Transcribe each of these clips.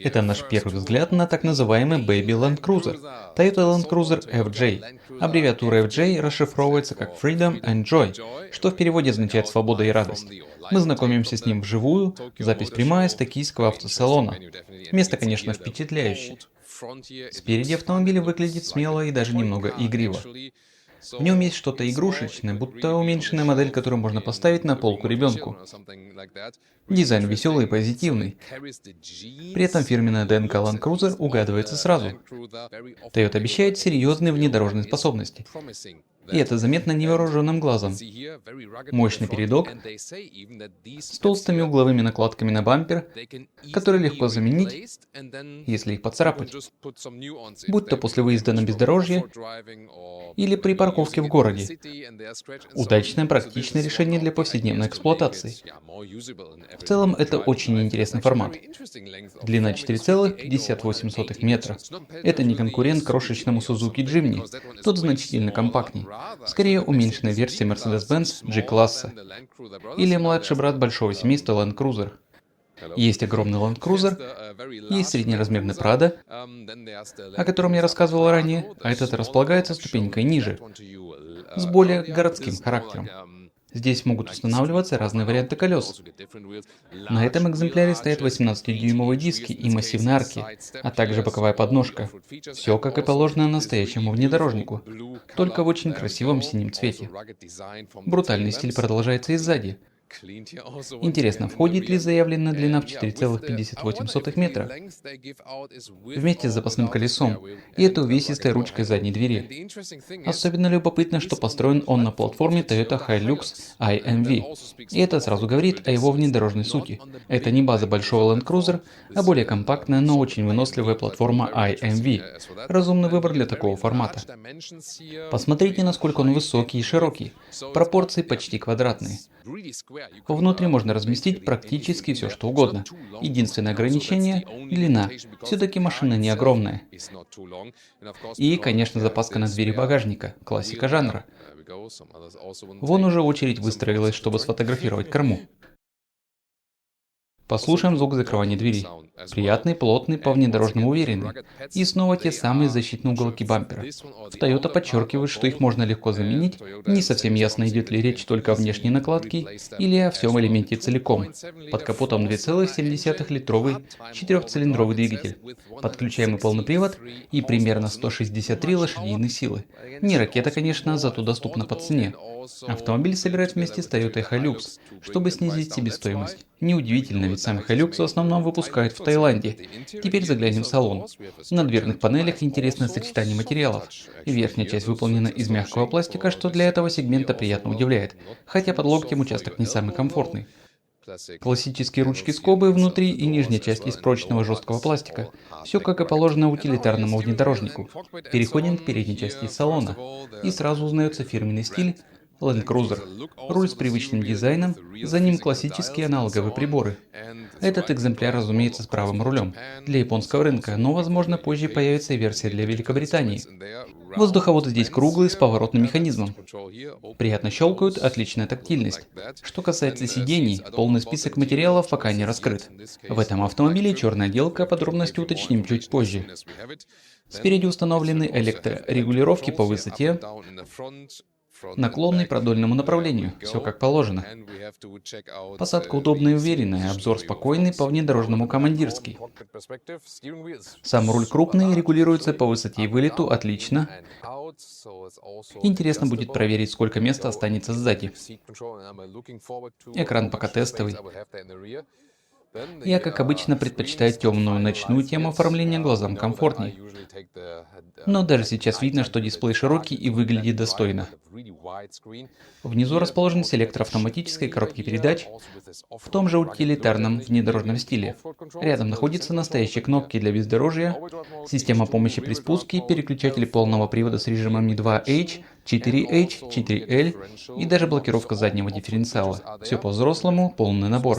Это наш первый взгляд на так называемый Baby Land Cruiser, Toyota Land Cruiser FJ. Аббревиатура FJ расшифровывается как Freedom and Joy, что в переводе означает «свобода и радость». Мы знакомимся с ним вживую, запись прямая с токийского автосалона. Место, конечно, впечатляющее. Спереди автомобиль выглядит смело и даже немного игриво. В нем есть что-то игрушечное, будто уменьшенная модель, которую можно поставить на полку ребенку. Дизайн веселый и позитивный. При этом фирменная ДНК Land Cruiser угадывается сразу. Toyota обещает серьезные внедорожные способности. И это заметно невооруженным глазом. Мощный передок с толстыми угловыми накладками на бампер, которые легко заменить, если их поцарапать. Будь то после выезда на бездорожье или при парковке в городе. Удачное практичное решение для повседневной эксплуатации. В целом это очень интересный формат. Длина 4,58 метра. Это не конкурент крошечному Suzuki Jimny, тот значительно компактней. Скорее уменьшенная версия Mercedes-Benz G-класса. Или младший брат большого семейства Land Cruiser. Есть огромный Land Cruiser, есть среднеразмерный Prado, о котором я рассказывал ранее, а этот располагается ступенькой ниже, с более городским характером. Здесь могут устанавливаться разные варианты колес. На этом экземпляре стоят 18-дюймовые диски и массивные арки, а также боковая подножка. Все как и положено настоящему внедорожнику, только в очень красивом синем цвете. Брутальный стиль продолжается и сзади. Интересно, входит ли заявленная длина в 4,58 метра вместе с запасным колесом и этой увесистой ручкой задней двери. Особенно любопытно, что построен он на платформе Toyota Hilux IMV. И это сразу говорит о его внедорожной сути. Это не база большого Land Cruiser, а более компактная, но очень выносливая платформа IMV. Разумный выбор для такого формата. Посмотрите, насколько он высокий и широкий. Пропорции почти квадратные. Внутри можно разместить практически все, что угодно. Единственное ограничение – длина. Все-таки машина не огромная. И, конечно, запаска на двери багажника. Классика жанра. Вон уже очередь выстроилась, чтобы сфотографировать корму. Послушаем звук закрывания двери. Приятный, плотный, по-внедорожному уверенный. И снова те самые защитные уголки бампера. В Toyota подчеркивают, что их можно легко заменить, не совсем ясно, идет ли речь только о внешней накладке или о всем элементе целиком. Под капотом 2,7-литровый 4-цилиндровый двигатель, подключаемый полный привод и примерно 163 лошадиные силы. Не ракета, конечно, зато доступна по цене. Автомобиль собирают вместе с Toyota Hilux, чтобы снизить себестоимость. Неудивительно, ведь сам Hilux в основном выпускают в Таиланде. Теперь заглянем в салон. На дверных панелях интересное сочетание материалов. Верхняя часть выполнена из мягкого пластика, что для этого сегмента приятно удивляет, хотя под локтем участок не самый комфортный. Классические ручки-скобы внутри и нижняя часть из прочного жесткого пластика. Все как и положено утилитарному внедорожнику. Переходим к передней части салона. И сразу узнается фирменный стиль Land Cruiser. Руль с привычным дизайном, за ним классические аналоговые приборы. Этот экземпляр, разумеется, с правым рулем. Для японского рынка, но возможно позже появится и версия для Великобритании. Воздуховоды здесь круглые, с поворотным механизмом. Приятно щелкают, отличная тактильность. Что касается сидений, полный список материалов пока не раскрыт. В этом автомобиле черная отделка, подробности уточним чуть позже. Спереди установлены электрорегулировки по высоте, наклонный продольному направлению, все как положено. Посадка удобная и уверенная, обзор спокойный, по внедорожному командирский. Сам руль крупный, регулируется по высоте и вылету отлично. Интересно будет проверить, сколько места останется сзади. Экран пока тестовый. Я, как обычно, предпочитаю темную ночную тему оформления, глазам комфортней. Но даже сейчас видно, что дисплей широкий и выглядит достойно. Внизу расположен селектор автоматической коробки передач в том же утилитарном внедорожном стиле. Рядом находятся настоящие кнопки для бездорожья, система помощи при спуске, переключатели полного привода с режимами 2H, 4H, 4L и даже блокировка заднего дифференциала. Все по-взрослому, полный набор.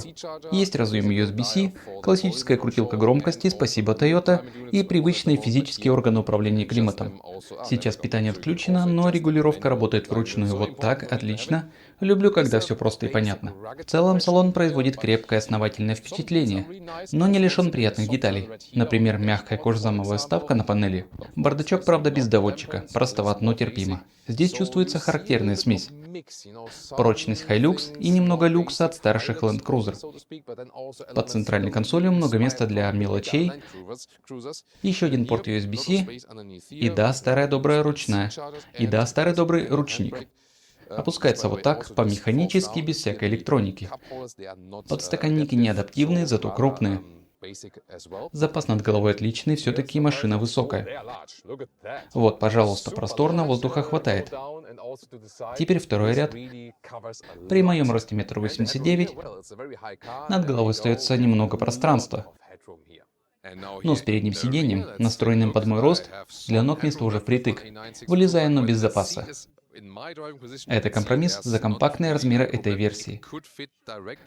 Есть разъем USB-C, классическая крутилка громкости, спасибо Toyota, и привычные физические органы управления климатом. Сейчас питание отключено, но регулировка работает вручную вот так, отлично. Люблю, когда все просто и понятно. В целом, салон производит крепкое основательное впечатление, но не лишен приятных деталей. Например, мягкая кожзамовая вставка на панели. Бардачок, правда, без доводчика, простоват, но терпимо. Здесь чувствуется характерная смесь. Прочность Hilux и немного люкса от старших Land Cruiser. Под центральной консолью много места для мелочей, еще один порт USB-C, и да, старая добрая ручная, и да, старый добрый ручник. Опускается вот так, по-механически, без всякой электроники. Подстаканники не адаптивные, зато крупные. Запас над головой отличный, все-таки машина высокая. Вот, пожалуйста, просторно, воздуха хватает. Теперь второй ряд. При моем росте 1,89 м над головой остается немного пространства. Но с передним сиденьем, настроенным под мой рост, для ног место уже впритык. Вылезая, но без запаса. Это компромисс за компактные размеры этой версии.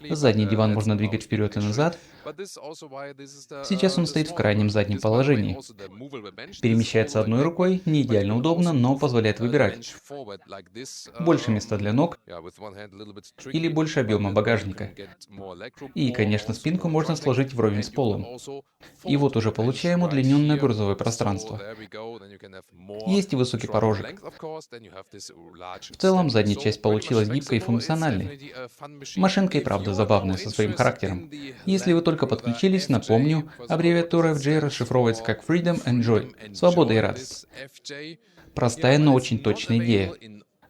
Задний диван можно двигать вперед и назад. Сейчас он стоит в крайнем заднем положении. Перемещается одной рукой, не идеально удобно, но позволяет выбирать. Больше места для ног или больше объема багажника. И, конечно, спинку можно сложить вровень с полом. И вот уже получаем удлиненное грузовое пространство. Есть и высокий порожек. В целом, задняя часть получилась гибкой и функциональной. Машинка и правда забавная со своим характером. Если вы только подключились, напомню, аббревиатура FJ расшифровывается как Freedom and Joy – свобода и радость. Простая, но очень точная идея.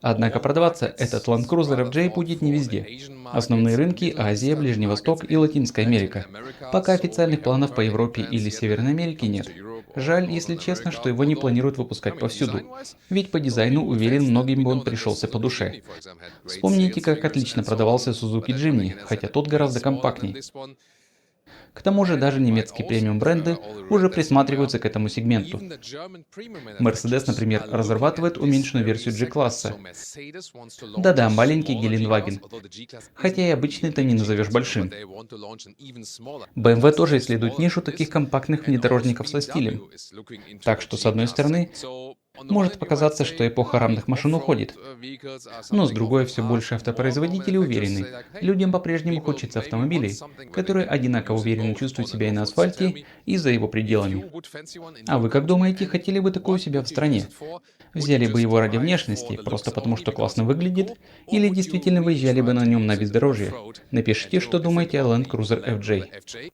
Однако продаваться этот Land Cruiser FJ будет не везде. Основные рынки – Азия, Ближний Восток и Латинская Америка. Пока официальных планов по Европе или Северной Америке нет. Жаль, если честно, что его не планируют выпускать повсюду. Ведь по дизайну, уверен, многим бы он пришелся по душе. Вспомните, как отлично продавался Suzuki Jimny, хотя тот гораздо компактней. К тому же даже немецкие премиум-бренды уже присматриваются к этому сегменту. Mercedes, например, разрабатывает уменьшенную версию G-класса. Да-да, маленький Геленваген. Хотя и обычный-то не назовешь большим. BMW тоже исследует нишу таких компактных внедорожников со стилем. Так что, с одной стороны, может показаться, что эпоха равных машин уходит. Но с другой, все больше автопроизводителей уверены. Людям по-прежнему хочется автомобилей, которые одинаково уверенно чувствуют себя и на асфальте, и за его пределами. А вы как думаете, хотели бы такое у себя в стране? Взяли бы его ради внешности, просто потому что классно выглядит, или действительно выезжали бы на нем на бездорожье? Напишите, что думаете о Land Cruiser FJ.